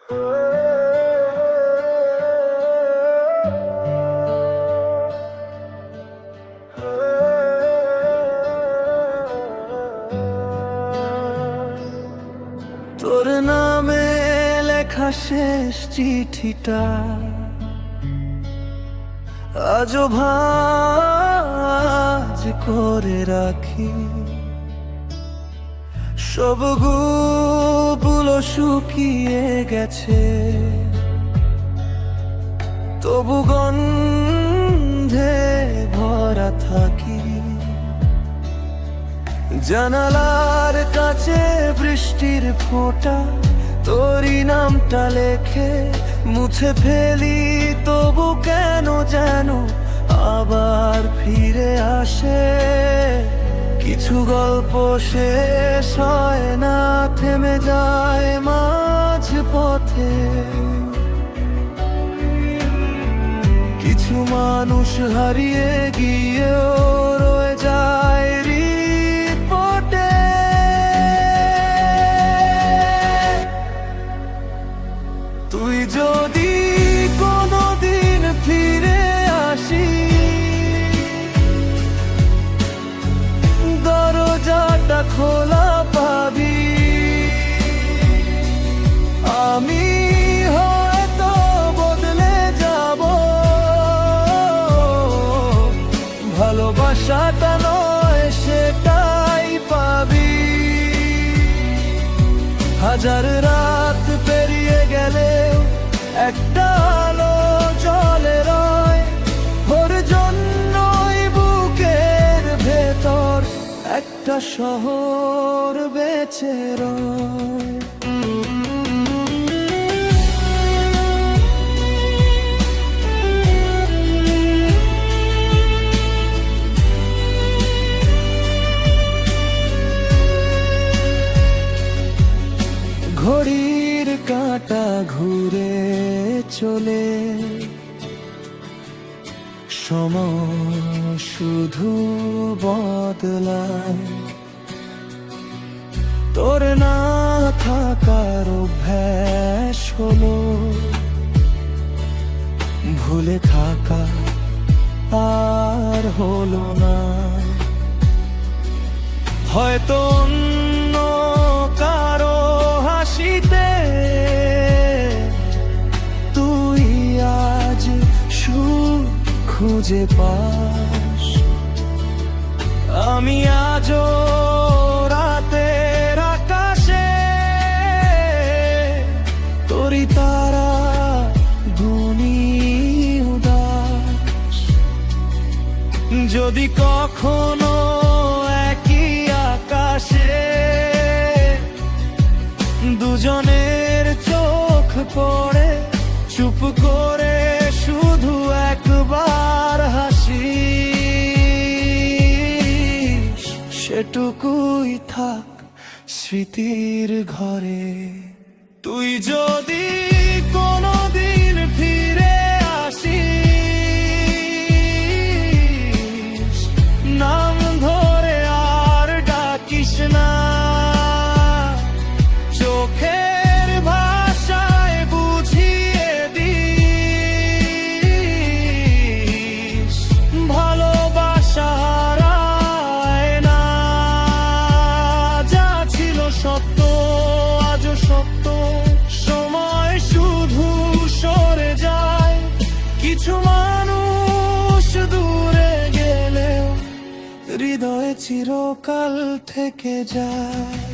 তোর নামে লেখা শেষ চিঠিটা আজও ভাঁজ করে রাখি। সবগুলো শুকিয়ে গেছে, তবু গন্ধে ভরা থাকি। জানালার কাছে বৃষ্টির ফোঁটা তোরই নামটা লেখে মুছে ফেলি, তবু কেন যেন আবার ফিরে আসে। কিছু গল্প শেষ হয় না, থেমে যায় মাঝ পথে। কিছু মানুষ হারিয়ে গিয়েও রয়ে যায় হৃদপটে। তুই যদি কোনোদিন ফিরে আসিস, দরজাটা খোলা পাবি। আমি হয়তো বদলে যাব, ভালোবাসাটা নয় সেটাই পাবি। হাজার রাত পেরিয়ে গেলেও একটা আলো জ্বলে রয়, ওর জন্যই বুকের ভেতর একটা শহর বেঁচে রয়। ঘড়ির কাঁটা ঘুরে চলে, সময় শুধু বদলায়। তোর না থাকার অভ্যাস হলো, ভুলে থাকা আর হলো না। হয়তো অন্য কারো হাসিতে তুই আজ সুখ খুঁজে পাস। আমি আজও রাতের আকাশে তোরই তারা গুনি উদাস। যদি কখনো একই আকাশে দুজনের চোখ পড়ে, চুপ করে শুধু একবার হাসিস, সেটুকুই থাক স্মৃতির ঘরে। তুই যদি কোনোদিন ফিরে আসিস, নাম ধরে আর ডাকিস না। চোখের ভাষায় বুঝিয়ে দিস, ভালোবাসা হারায় না। যা ছিল সত্য আজও সত্য, সময় শুধু সরে যায়। কিছু মানুষ দূরে গেলেও হৃদয়ে চিরকাল থেকে যায়।